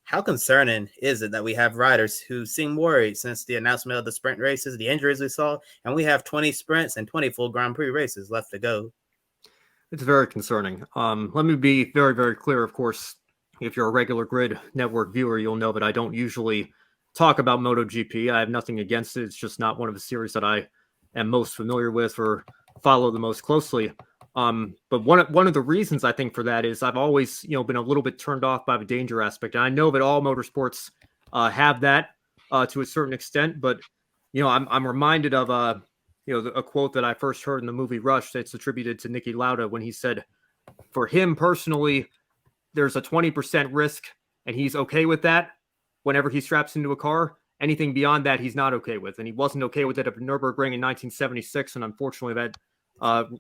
How concerning is it that we have riders who seem worried since the announcement of the sprint races, the injuries we saw, and we have 20 sprints and 20 full Grand Prix races left to go? It's very concerning. Let me be very, very clear. Of course, if you're a regular Grid Network viewer, you'll know that I don't usually talk about MotoGP. I have nothing against it. It's just not one of the series that I am most familiar with or follow the most closely. But one of the reasons I think for that is I've always been a little bit turned off by the danger aspect. And I know that all motorsports have that to a certain extent, but I'm reminded of a quote that I first heard in the movie Rush that's attributed to Niki Lauda when he said, for him personally, there's a 20% risk and he's okay with that whenever he straps into a car. Anything beyond that, he's not okay with. And he wasn't okay with it at Nürburgring in 1976. And unfortunately, that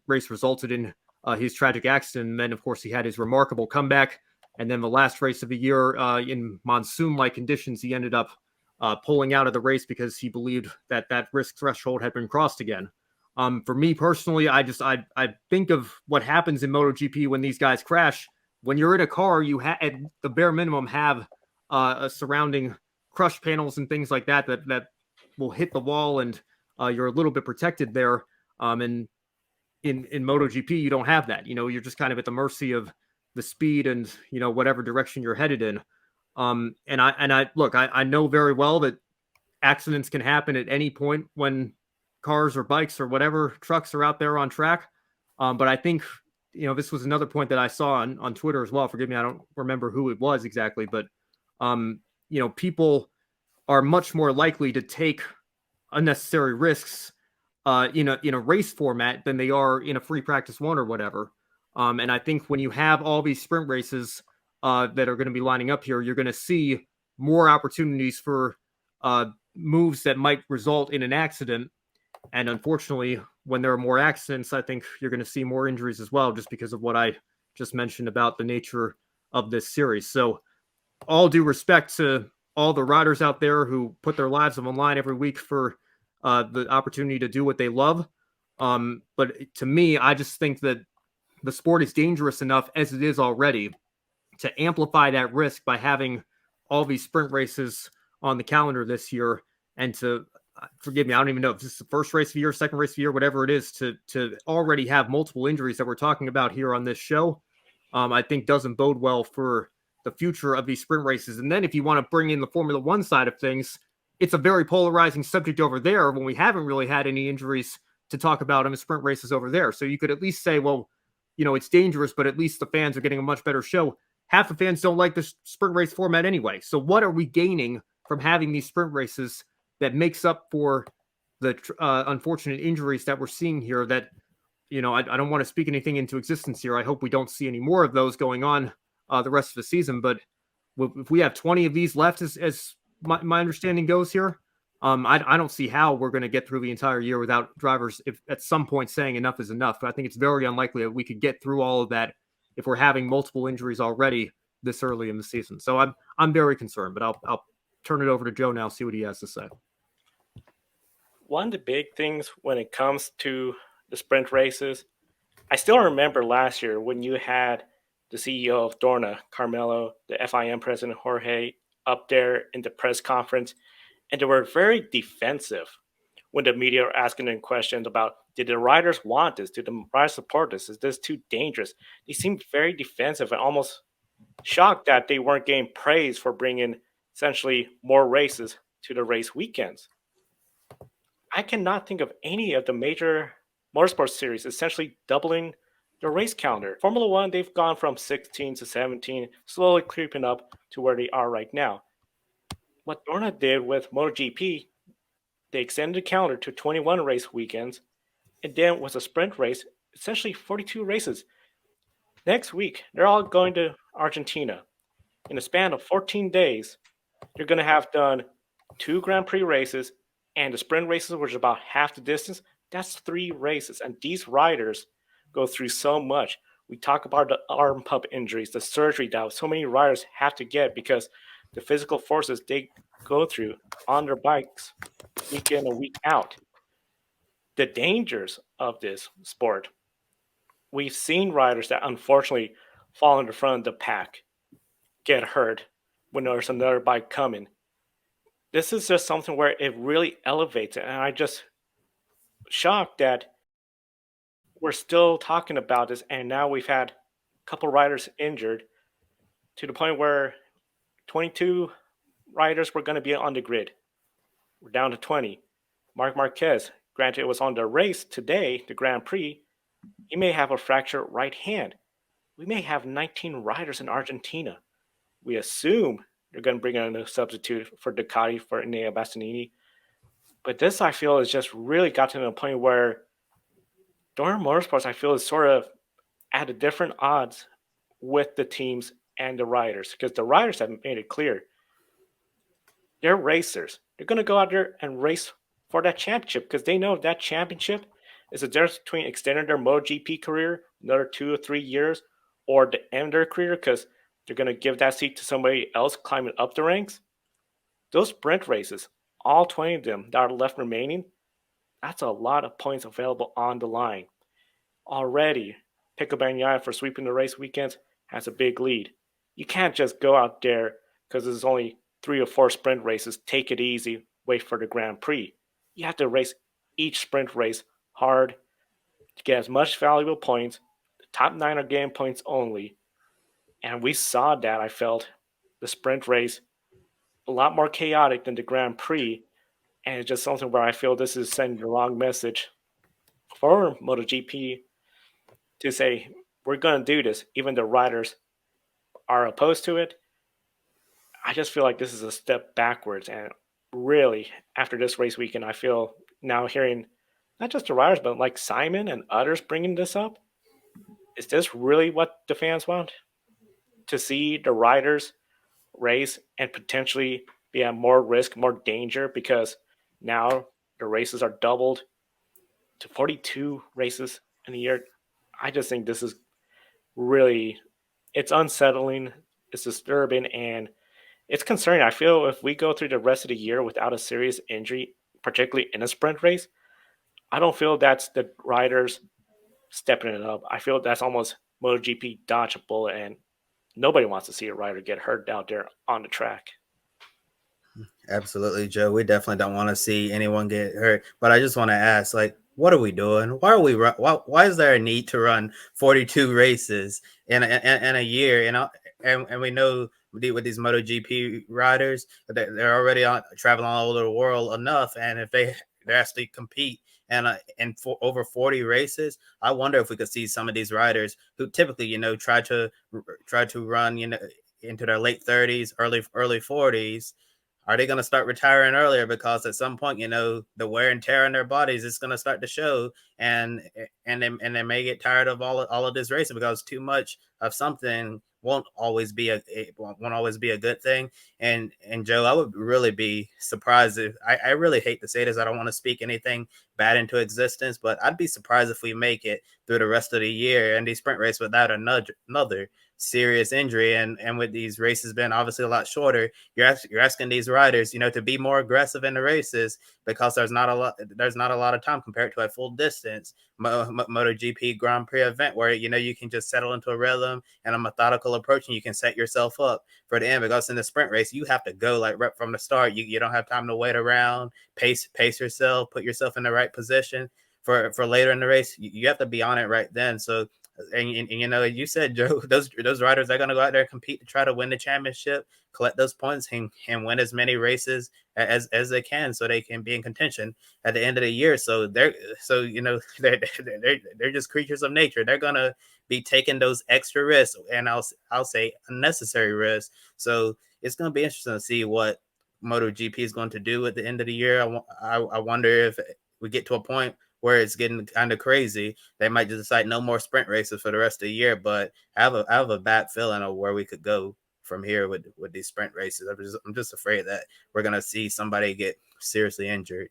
race resulted in his tragic accident. And then, of course, he had his remarkable comeback. And then the last race of the year in monsoon-like conditions, he ended up pulling out of the race because he believed that risk threshold had been crossed again. For me personally, I think of what happens in MotoGP when these guys crash. When you're in a car, you at the bare minimum have a surrounding crush panels and things like that will hit the wall, and you're a little bit protected there. And in MotoGP, you don't have that. You're just kind of at the mercy of the speed and whatever direction you're headed in. And I know very well that accidents can happen at any point when cars or bikes or whatever trucks are out there on track. But I think, this was another point that I saw on Twitter as well. Forgive me, I don't remember who it was exactly, but, people are much more likely to take unnecessary risks in a race format than they are in a free practice one or whatever. And I think when you have all these sprint races that are going to be lining up here, you're going to see more opportunities for moves that might result in an accident. And unfortunately, when there are more accidents, I think you're going to see more injuries as well, just because of what I just mentioned about the nature of this series. So all due respect to all the riders out there who put their lives on the line every week for the opportunity to do what they love. But to me, I just think that the sport is dangerous enough as it is already to amplify that risk by having all these sprint races on the calendar this year, and to, forgive me, I don't even know if this is the first race of the year, second race of the year, whatever it is, to already have multiple injuries that we're talking about here on this show, I think doesn't bode well for the future of these sprint races. And then if you want to bring in the Formula One side of things, it's a very polarizing subject over there when we haven't really had any injuries to talk about in the sprint races over there. So you could at least say, well, it's dangerous, but at least the fans are getting a much better show. Half the fans don't like the sprint race format anyway. So what are we gaining from having these sprint races that makes up for the unfortunate injuries that we're seeing here that, I don't want to speak anything into existence here. I hope we don't see any more of those going on the rest of the season. But if we have 20 of these left, as my understanding goes here, I don't see how we're going to get through the entire year without drivers if at some point saying enough is enough. But I think it's very unlikely that we could get through all of that if we're having multiple injuries already this early in the season. So I'm very concerned, but I'll turn it over to Joe now, see what he has to say. One of the big things when it comes to the sprint races, I still remember last year when you had the CEO of Dorna, Carmelo, the FIM president, Jorge, up there in the press conference, and they were very defensive when the media were asking them questions about, did the riders want this? Did the riders support this? Is this too dangerous? They seemed very defensive and almost shocked that they weren't getting praise for bringing essentially more races to the race weekends. I cannot think of any of the major motorsports series essentially doubling the race calendar. Formula One, they've gone from 16 to 17, slowly creeping up to where they are right now. What Dorna did with MotoGP, they extended the calendar to 21 race weekends, and then with a sprint race, essentially 42 races. Next week, they're all going to Argentina. In a span of 14 days, you're going to have done 2 Grand Prix races, and the sprint races, which is about half the distance, that's 3 races. And these riders go through so much. We talk about the arm pump injuries, the surgery that so many riders have to get because the physical forces they go through on their bikes week in and week out. The dangers of this sport. We've seen riders that unfortunately fall in the front of the pack, get hurt, when there's another bike coming. This is just something where it really elevates it, and I just shocked that we're still talking about this, and now we've had a couple riders injured to the point where 22 riders were going to be on the grid. We're down to 20. Mark Marquez, granted it was on the race today, the Grand Prix, he may have a fractured right hand. We may have 19 riders in Argentina. We assume they're going to bring in a substitute for Ducati for Enea Bastianini. But this, I feel, has just really gotten to the point where Dorna Motorsports, I feel, is sort of at a different odds with the teams and the riders, because the riders have made it clear they're racers. They're going to go out there and race for that championship because they know that championship is the difference between extending their MotoGP career another 2 or 3 years or the end of their career because they're going to give that seat to somebody else climbing up the ranks. Those sprint races, all 20 of them that are left remaining, that's a lot of points available on the line. Already, Pecco Bagnaia for sweeping the race weekends has a big lead. You can't just go out there because there's only 3 or 4 sprint races, take it easy, wait for the Grand Prix. You have to race each sprint race hard to get as much valuable points. The top 9 are getting points only. And we saw that, I felt, the sprint race a lot more chaotic than the Grand Prix. And it's just something where I feel this is sending the wrong message for MotoGP to say, we're going to do this, even the riders are opposed to it. I just feel like this is a step backwards. And really, after this race weekend, I feel now hearing not just the riders, but like Simon and others bringing this up. Is this really what the fans want? To see the riders race and potentially be at more risk, more danger, because now the races are doubled to 42 races in a year. I just think this is really, it's unsettling, it's disturbing, and it's concerning. I feel if we go through the rest of the year without a serious injury, particularly in a sprint race, I don't feel that's the riders stepping it up. I feel that's almost MotoGP dodge a bullet, and nobody wants to see a rider get hurt out there on the track. Absolutely, Joe. We definitely don't want to see anyone get hurt. But I just want to ask, like, what are we doing? Why are we? Why is there a need to run 42 races in a year? And we know with these MotoGP riders, they're already traveling all over the world enough, and if they actually compete and for over 40 races, I wonder if we could see some of these riders who typically, try to run, into their late 30s, early 40s. Are they going to start retiring earlier because at some point, the wear and tear on their bodies is going to start to show, and they may get tired of all of this racing because too much of something won't always be a good thing. And Joe, I would really be surprised if I really hate to say this. I don't want to speak anything bad into existence, but I'd be surprised if we make it through the rest of the year and these sprint race without another serious injury. And with these races being obviously a lot shorter, you're asking these riders, to be more aggressive in the races because there's not a lot of time compared to a full distance MotoGP Grand Prix event where you can just settle into a rhythm and a methodical approach, and you can set yourself up for the end. Because in the sprint race, you have to go like right from the start. You don't have time to wait around, pace yourself, put yourself in the right position for later in the race. You have to be on it right then. So. And you said, Joe, those riders are going to go out there and compete to try to win the championship, collect those points, and win as many races as they can, so they can be in contention at the end of the year. So they're just creatures of nature. They're going to be taking those extra risks, and I'll say unnecessary risks. So it's going to be interesting to see what MotoGP is going to do at the end of the year. I wonder if we get to a point where it's getting kind of crazy. They might just decide no more sprint races for the rest of the year. But I have a bad feeling of where we could go from here with these sprint races. I'm just afraid that we're going to see somebody get seriously injured.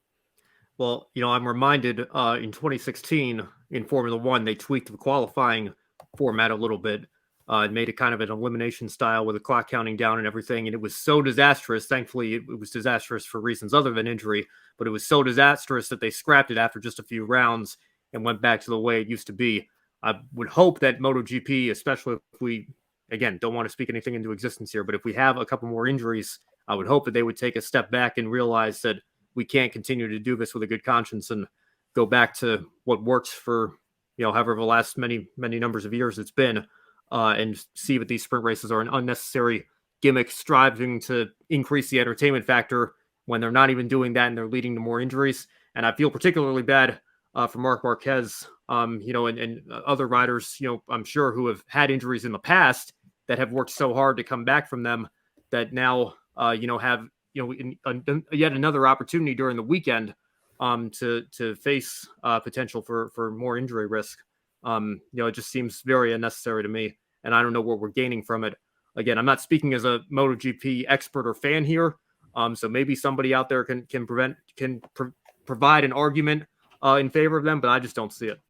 Well, I'm reminded in 2016 in Formula One, they tweaked the qualifying format a little bit. It made it kind of an elimination style with the clock counting down and everything. And it was so disastrous. Thankfully, it was disastrous for reasons other than injury, but it was so disastrous that they scrapped it after just a few rounds and went back to the way it used to be. I would hope that MotoGP, especially if we again, don't want to speak anything into existence here, but if we have a couple more injuries, I would hope that they would take a step back and realize that we can't continue to do this with a good conscience and go back to what works for, however the last many numbers of years it's been, and see that these sprint races are an unnecessary gimmick striving to increase the entertainment factor when they're not even doing that and they're leading to more injuries. And I feel particularly bad for Marc Marquez, and other riders, I'm sure, who have had injuries in the past that have worked so hard to come back from them, that now, have, yet another opportunity during the weekend to face potential for more injury risk. It just seems very unnecessary to me, and I don't know what we're gaining from it. Again, I'm not speaking as a MotoGP expert or fan here, so maybe somebody out there can provide an argument in favor of them, but I just don't see it.